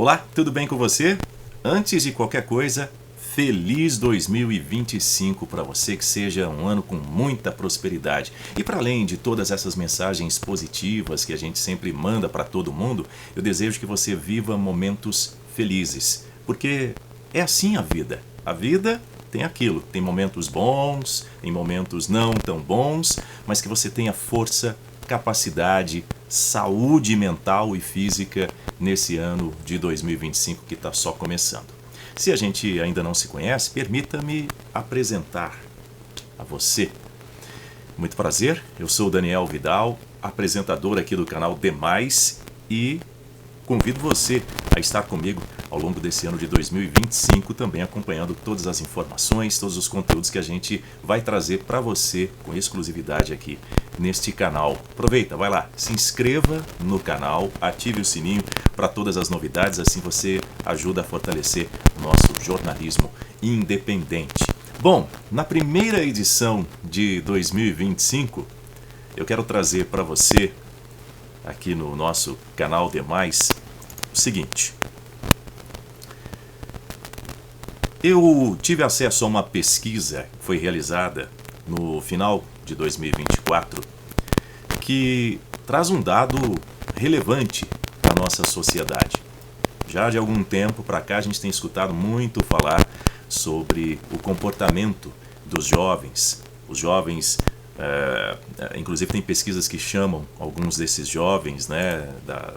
Olá, tudo bem com você? Antes de qualquer coisa, feliz 2025 para você, que seja um ano com muita prosperidade. E para além de todas essas mensagens positivas que a gente sempre manda para todo mundo, eu desejo que você viva momentos felizes, porque é assim a vida. A vida tem aquilo, tem momentos bons, tem momentos não tão bons, mas que você tenha força, capacidade, saúde mental e física nesse ano de 2025 que está só começando. Se a gente ainda não se conhece, permita-me apresentar a você. Muito prazer, eu sou o Daniel Vidal, apresentador aqui do canal Demais, e convido você a estar comigo ao longo desse ano de 2025, também acompanhando todas as informações, todos os conteúdos que a gente vai trazer para você com exclusividade aqui neste canal. Aproveita, vai lá, se inscreva no canal, ative o sininho para todas as novidades, assim você ajuda a fortalecer o nosso jornalismo independente. Bom, na primeira edição de 2025, eu quero trazer para você, aqui no nosso canal Demais, o seguinte. Eu tive acesso a uma pesquisa que foi realizada no final de 2024 que traz um dado relevante para a nossa sociedade. Já de algum tempo para cá a gente tem escutado muito falar sobre o comportamento dos jovens. Os jovens, inclusive tem pesquisas que chamam alguns desses jovens, né,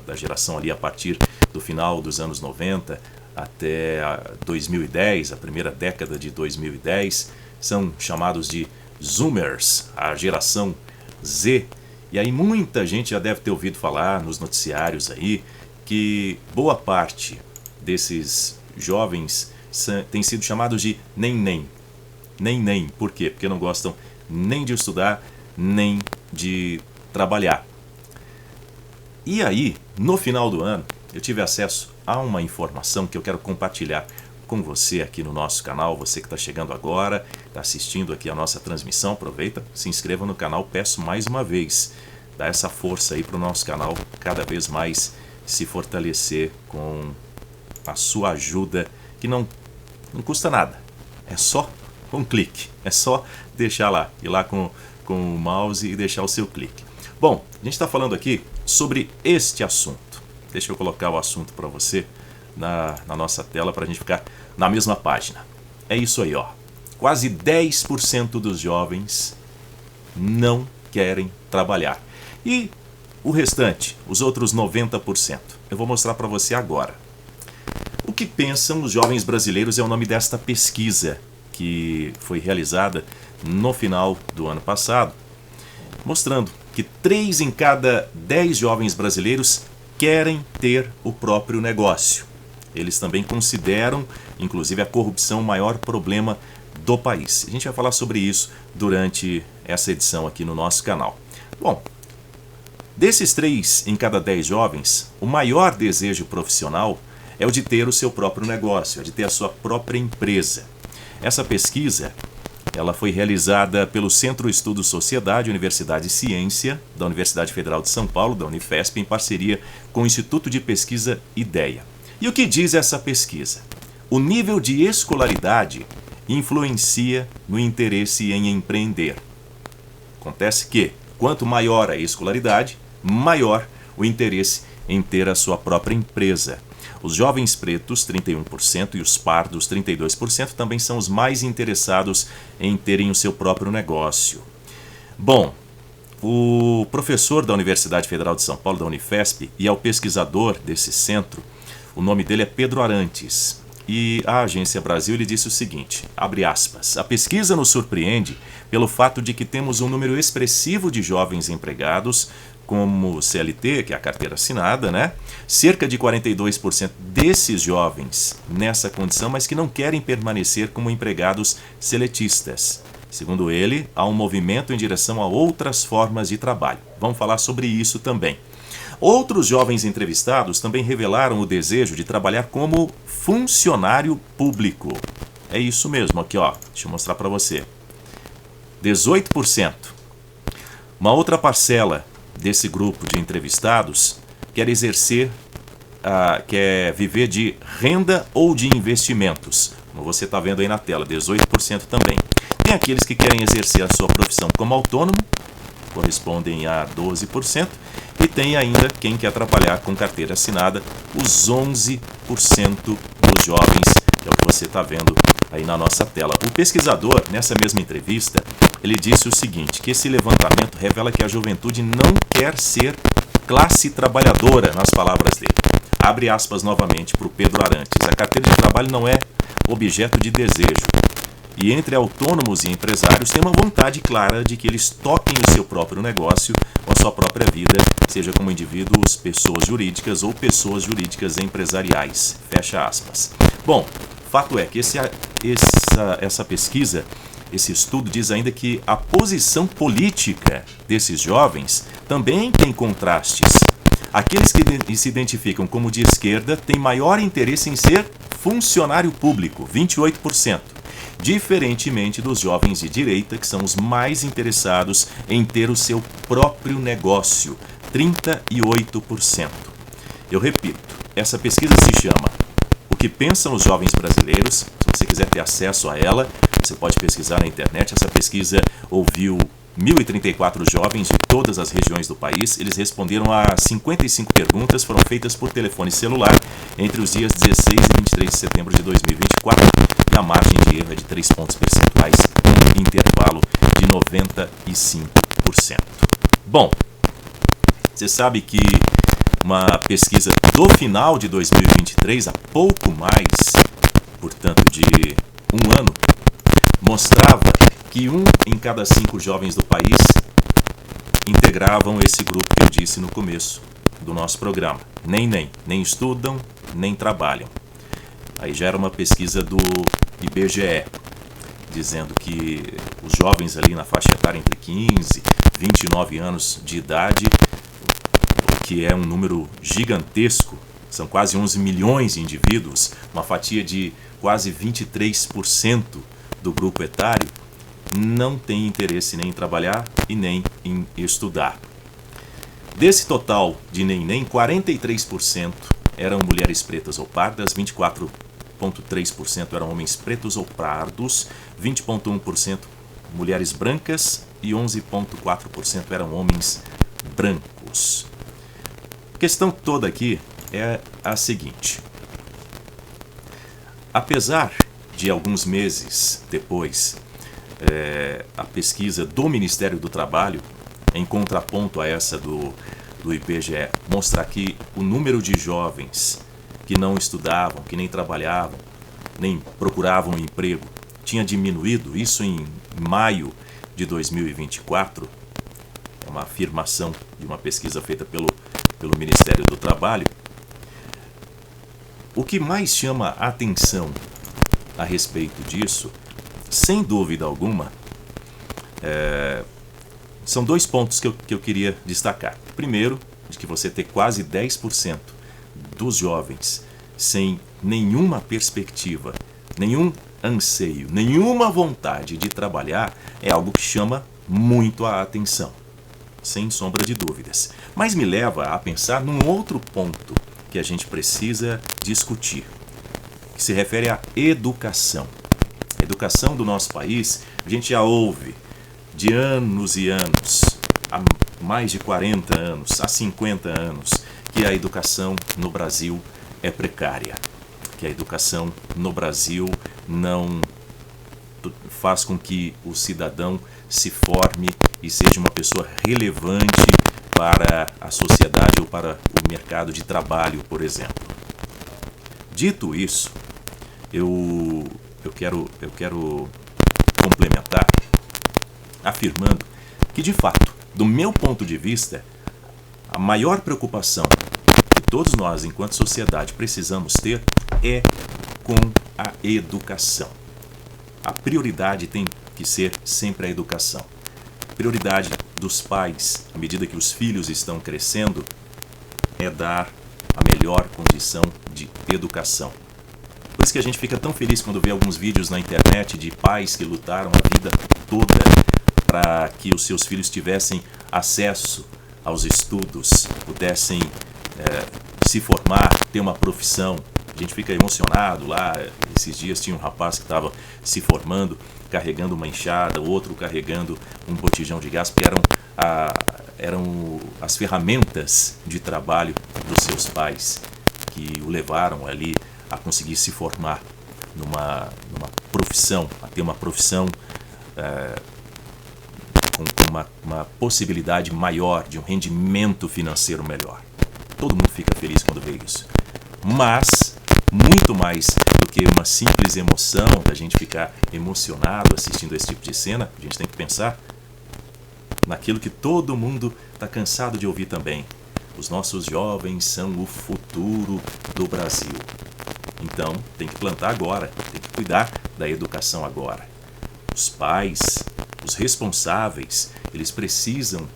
da geração ali a partir do final dos anos 90 até 2010, a primeira década de 2010, são chamados de Zoomers, a geração Z. E aí muita gente já deve ter ouvido falar nos noticiários aí que boa parte desses jovens tem sido chamados de nem-nem. Nem-nem, por quê? Porque não gostam nem de estudar, nem de trabalhar. E aí, no final do ano, eu tive acesso a uma informação que eu quero compartilhar com você aqui no nosso canal. Você que está chegando agora, está assistindo aqui a nossa transmissão, aproveita, se inscreva no canal, peço mais uma vez, dá essa força aí para o nosso canal cada vez mais se fortalecer com a sua ajuda, que não custa nada, é só um clique, é só deixar lá, ir lá com o mouse e deixar o seu clique. Bom, a gente está falando aqui sobre este assunto. Deixa eu colocar o assunto para você na nossa tela para a gente ficar na mesma página. É isso aí, ó. Quase 10% dos jovens não querem trabalhar. E o restante, os outros 90%, eu vou mostrar para você agora. O que pensam os jovens brasileiros é o nome desta pesquisa que foi realizada no final do ano passado, mostrando que 3 em cada 10 jovens brasileiros querem ter o próprio negócio. Eles também consideram, inclusive, a corrupção o maior problema do país. A gente vai falar sobre isso durante essa edição aqui no nosso canal. Bom, desses 3 em cada 10 jovens, o maior desejo profissional é o de ter o seu próprio negócio, é de ter a sua própria empresa. Essa pesquisa, ela foi realizada pelo Centro Estudo Sociedade, Universidade e Ciência, da Universidade Federal de São Paulo, da Unifesp, em parceria com o Instituto de Pesquisa IDEA. E o que diz essa pesquisa? O nível de escolaridade influencia no interesse em empreender. Acontece que, quanto maior a escolaridade, maior o interesse em ter a sua própria empresa. Os jovens pretos, 31%, e os pardos, 32%, também são os mais interessados em terem o seu próprio negócio. Bom, o professor da Universidade Federal de São Paulo, da Unifesp, e é o pesquisador desse centro, o nome dele é Pedro Arantes. E a Agência Brasil ele disse o seguinte, abre aspas, a pesquisa nos surpreende pelo fato de que temos um número expressivo de jovens empregados, como CLT, que é a carteira assinada, né? Cerca de 42% desses jovens nessa condição, mas que não querem permanecer como empregados seletistas. Segundo ele, há um movimento em direção a outras formas de trabalho. Vamos falar sobre isso também. Outros jovens entrevistados também revelaram o desejo de trabalhar como funcionário público. É isso mesmo, aqui ó, deixa eu mostrar para você. 18%. Uma outra parcela desse grupo de entrevistados quer exercer quer viver de renda ou de investimentos. Como você está vendo aí na tela, 18% também. Tem aqueles que querem exercer a sua profissão como autônomo, correspondem a 12%. E tem ainda quem quer trabalhar com carteira assinada, os 11% dos jovens, que é o que você está vendo aí na nossa tela. O pesquisador, nessa mesma entrevista, ele disse o seguinte, que esse levantamento revela que a juventude não quer ser classe trabalhadora, nas palavras dele. Abre aspas novamente para o Pedro Arantes. A carteira de trabalho não é objeto de desejo. E entre autônomos e empresários tem uma vontade clara de que eles toquem o seu próprio negócio ou a sua própria vida, seja como indivíduos, pessoas jurídicas ou pessoas jurídicas empresariais. Fecha aspas. Bom, fato é que essa pesquisa, esse estudo diz ainda que a posição política desses jovens também tem contrastes. Aqueles que se identificam como de esquerda têm maior interesse em ser funcionário público, 28%. Diferentemente dos jovens de direita, que são os mais interessados em ter o seu próprio negócio, 38%. Eu repito, essa pesquisa se chama O que Pensam os Jovens Brasileiros. Se você quiser ter acesso a ela, você pode pesquisar na internet. Essa pesquisa ouviu 1.034 jovens de todas as regiões do país. Eles responderam a 55 perguntas, foram feitas por telefone celular entre os dias 16 e 23 de setembro de 2024 e a margem de erro é de 3 pontos percentuais, um intervalo de 95%. Bom, você sabe que uma pesquisa do final de 2023, há pouco mais, portanto de um ano, mostrava que 1 em cada 5 jovens do país integravam esse grupo que eu disse no começo do nosso programa. Nem estudam, nem trabalham. Aí já era uma pesquisa do IBGE, dizendo que os jovens ali na faixa etária entre 15 e 29 anos de idade, que é um número gigantesco, são quase 11 milhões de indivíduos, uma fatia de quase 23% do grupo etário, não tem interesse nem em trabalhar e nem em estudar. Desse total de nem, 43% eram mulheres pretas ou pardas, 24,3% eram homens pretos ou pardos, 20,1% mulheres brancas e 11,4% eram homens brancos. A questão toda aqui é a seguinte: apesar de alguns meses depois, a pesquisa do Ministério do Trabalho, em contraponto a essa do IBGE, mostrar que o número de jovens que não estudavam, que nem trabalhavam, nem procuravam emprego, tinha diminuído, isso em maio de 2024, é uma afirmação de uma pesquisa feita pelo Ministério do Trabalho. O que mais chama a atenção a respeito disso, sem dúvida alguma, são 2 pontos que eu queria destacar. Primeiro, de que você ter quase 10% dos jovens sem nenhuma perspectiva, nenhum anseio, nenhuma vontade de trabalhar, é algo que chama muito a atenção, sem sombra de dúvidas. Mas me leva a pensar num outro ponto que a gente precisa discutir, que se refere à educação. A educação do nosso país, a gente já ouve de anos e anos, há mais de 40 anos, há 50 anos, que a educação no Brasil é precária, que a educação no Brasil não faz com que o cidadão se forme e seja uma pessoa relevante para a sociedade ou para o mercado de trabalho, por exemplo. Dito isso, eu quero complementar afirmando que, de fato, do meu ponto de vista, a maior preocupação que todos nós, enquanto sociedade, precisamos ter é com a educação. A prioridade tem que ser sempre a educação. A prioridade dos pais, à medida que os filhos estão crescendo, é dar a melhor condição de educação. Por isso que a gente fica tão feliz quando vê alguns vídeos na internet de pais que lutaram a vida toda para que os seus filhos tivessem acesso aos estudos, pudessem se formar, ter uma profissão. A gente fica emocionado lá. Esses dias tinha um rapaz que estava se formando, carregando uma enxada, outro carregando um botijão de gás, que eram as ferramentas de trabalho dos seus pais, que o levaram ali a conseguir se formar numa profissão, a ter uma profissão com uma possibilidade maior de um rendimento financeiro melhor. Todo mundo fica feliz quando vê isso. Mas, muito mais do que uma simples emoção, da gente ficar emocionado assistindo esse tipo de cena, a gente tem que pensar naquilo que todo mundo está cansado de ouvir também. Os nossos jovens são o futuro do Brasil. Então, tem que plantar agora, tem que cuidar da educação agora. Os pais, os responsáveis, eles precisam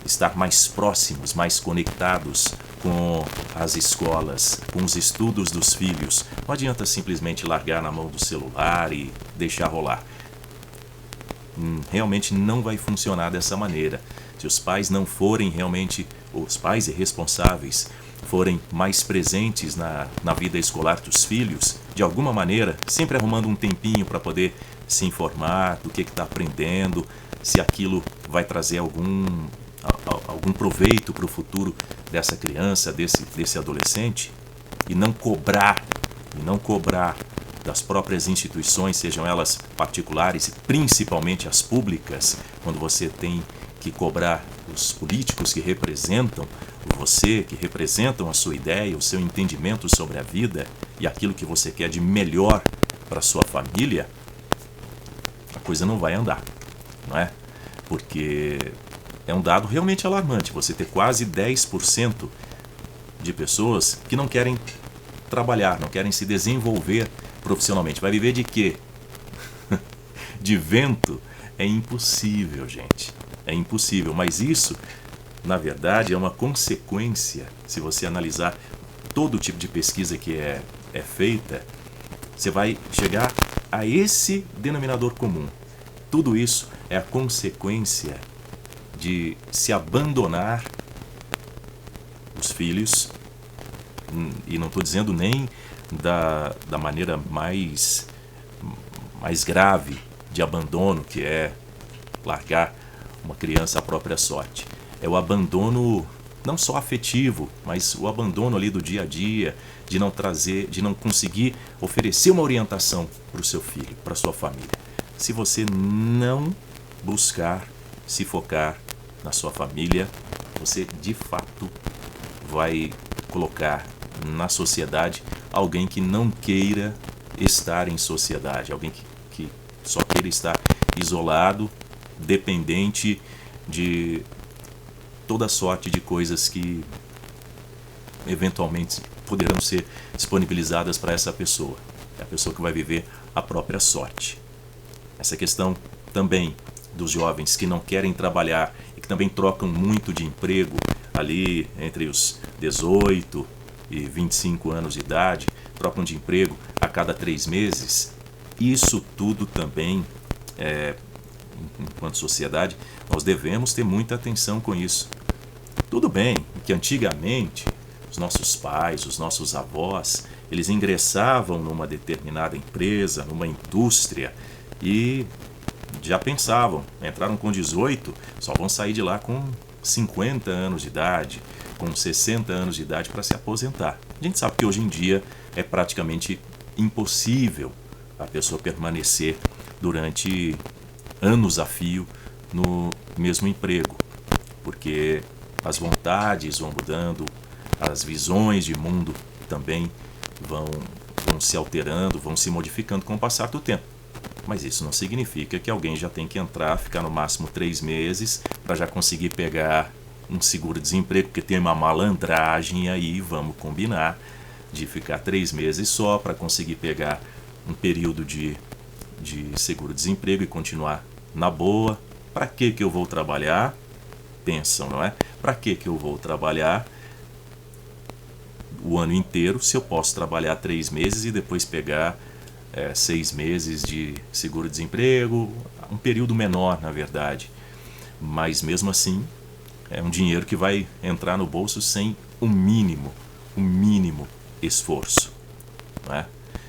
estar mais próximos, mais conectados com as escolas, com os estudos dos filhos. Não adianta simplesmente largar na mão do celular e deixar rolar. Realmente não vai funcionar dessa maneira. Se os pais não forem realmente, os pais e responsáveis forem mais presentes na vida escolar dos filhos, de alguma maneira, sempre arrumando um tempinho para poder se informar do que está aprendendo, se aquilo vai trazer algum proveito para o futuro dessa criança, desse adolescente, e não cobrar das próprias instituições, sejam elas particulares, principalmente as públicas, quando você tem que cobrar os políticos que representam você, que representam a sua ideia, o seu entendimento sobre a vida e aquilo que você quer de melhor para sua família, a coisa não vai andar, não é? Porque é um dado realmente alarmante, você ter quase 10% de pessoas que não querem trabalhar, não querem se desenvolver profissionalmente. Vai viver de quê? De vento? É impossível, gente. É impossível. Mas isso, na verdade, é uma consequência. Se você analisar todo tipo de pesquisa que é feita, você vai chegar a esse denominador comum. Tudo isso é a consequência de se abandonar os filhos, e não estou dizendo nem da maneira mais grave de abandono, que é largar uma criança à própria sorte. É o abandono não só afetivo, mas o abandono ali do dia a dia, de não conseguir oferecer uma orientação para o seu filho, para a sua família. Se você não buscar se focar na sua família, você de fato vai colocar na sociedade alguém que não queira estar em sociedade, alguém que só queira estar isolado, dependente de toda sorte de coisas que eventualmente poderão ser disponibilizadas para essa pessoa. É a pessoa que vai viver a própria sorte. Essa questão também dos jovens que não querem trabalhar e que também trocam muito de emprego ali entre os 18 e 25 anos de idade, trocam de emprego a cada 3 meses. Isso tudo também, enquanto sociedade, nós devemos ter muita atenção com isso. Tudo bem que antigamente os nossos pais, os nossos avós, eles ingressavam numa determinada empresa, numa indústria, e já pensavam, entraram com 18, só vão sair de lá com 50 anos de idade, com 60 anos de idade para se aposentar. A gente sabe que hoje em dia é praticamente impossível a pessoa permanecer durante anos a fio no mesmo emprego, porque as vontades vão mudando, as visões de mundo também vão se alterando, vão se modificando com o passar do tempo. Mas isso não significa que alguém já tem que entrar, ficar no máximo 3 meses para já conseguir pegar um seguro-desemprego, porque tem uma malandragem aí, vamos combinar, de ficar 3 meses só para conseguir pegar um período de seguro-desemprego e continuar na boa. Para que eu vou trabalhar? Pensam, não é? Para que eu vou trabalhar o ano inteiro se eu posso trabalhar 3 meses e depois pegar 6 meses de seguro-desemprego, um período menor, na verdade. Mas mesmo assim, é um dinheiro que vai entrar no bolso sem o mínimo o mínimo esforço, não é?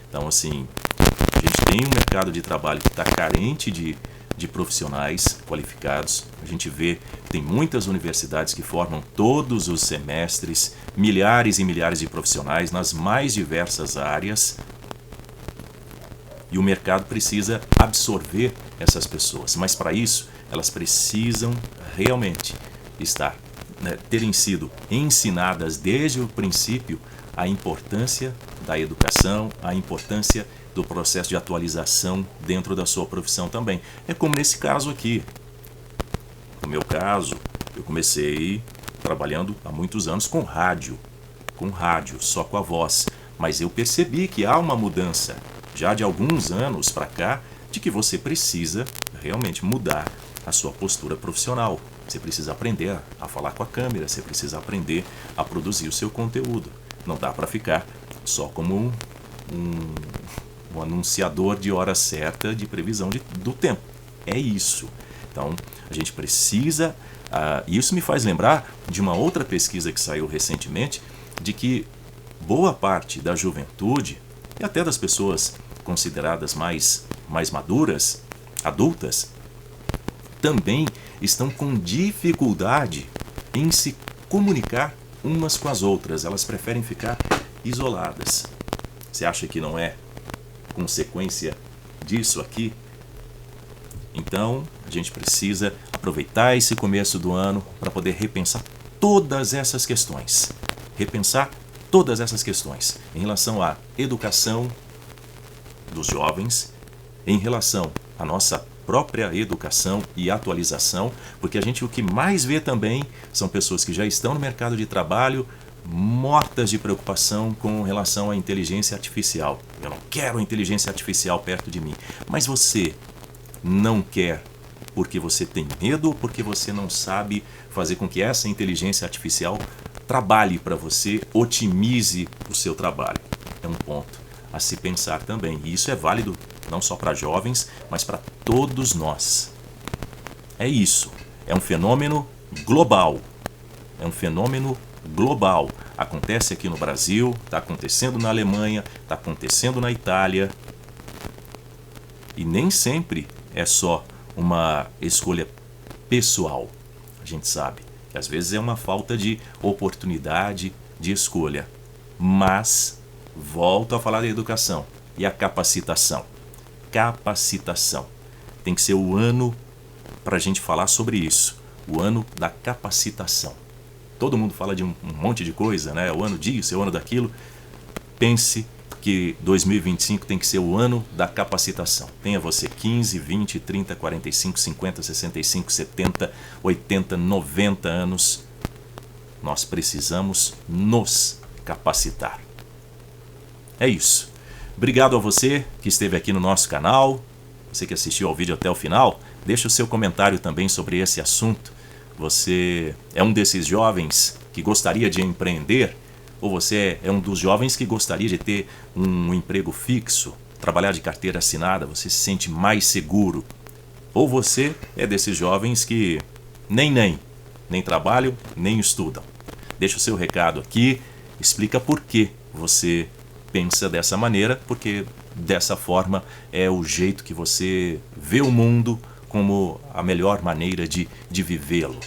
Então, assim, a gente tem um mercado de trabalho que está carente de profissionais qualificados. A gente vê que tem muitas universidades que formam todos os semestres milhares e milhares de profissionais nas mais diversas áreas, e o mercado precisa absorver essas pessoas, mas para isso elas precisam realmente terem sido ensinadas desde o princípio a importância da educação, a importância do processo de atualização dentro da sua profissão também. É como nesse caso aqui. No meu caso, eu comecei trabalhando há muitos anos com rádio, só com a voz, mas eu percebi que há uma mudança já de alguns anos para cá, de que você precisa realmente mudar a sua postura profissional. Você precisa aprender a falar com a câmera, você precisa aprender a produzir o seu conteúdo. Não dá para ficar só como um anunciador de hora certa de previsão do tempo. É isso. Então, a gente precisa... isso me faz lembrar de uma outra pesquisa que saiu recentemente, de que boa parte da juventude e até das pessoas consideradas mais maduras, adultas, também estão com dificuldade em se comunicar umas com as outras. Elas preferem ficar isoladas. Você acha que não é consequência disso aqui? Então, a gente precisa aproveitar esse começo do ano para poder repensar todas essas questões. Repensar todas essas questões em relação à educação dos jovens, em relação à nossa própria educação e atualização, porque o que mais vê também são pessoas que já estão no mercado de trabalho mortas de preocupação com relação à inteligência artificial. Eu não quero a inteligência artificial perto de mim. Mas você não quer porque você tem medo ou porque você não sabe fazer com que essa inteligência artificial trabalhe para você, otimize o seu trabalho? É um ponto a se pensar também. E isso é válido não só para jovens, mas para todos nós. É isso. É um fenômeno global. É um fenômeno global. Acontece aqui no Brasil, está acontecendo na Alemanha, está acontecendo na Itália. E nem sempre é só uma escolha pessoal. A gente sabe que às vezes é uma falta de oportunidade de escolha. Mas volto a falar da educação e a capacitação. Capacitação. Tem que ser o ano para a gente falar sobre isso. O ano da capacitação. Todo mundo fala de um monte de coisa, né? O ano disso, é o ano daquilo. Pense que 2025 tem que ser o ano da capacitação. Tenha você 15, 20, 30, 45, 50, 65, 70, 80, 90 anos. Nós precisamos nos capacitar. É isso. Obrigado a você que esteve aqui no nosso canal. Você que assistiu ao vídeo até o final. Deixe o seu comentário também sobre esse assunto. Você é um desses jovens que gostaria de empreender? Ou você é um dos jovens que gostaria de ter um emprego fixo, trabalhar de carteira assinada, você se sente mais seguro? Ou você é desses jovens que nem trabalham, nem estudam? Deixa o seu recado aqui, explica por que você pensa dessa maneira, porque dessa forma é o jeito que você vê o mundo como a melhor maneira de vivê-lo.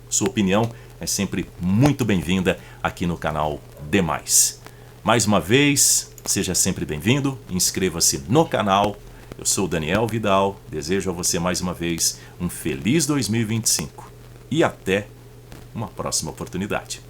Sua opinião é sempre muito bem-vinda aqui no canal Demais. Mais uma vez, seja sempre bem-vindo, inscreva-se no canal. Eu sou Daniel Vidal, desejo a você mais uma vez um feliz 2025 e até uma próxima oportunidade.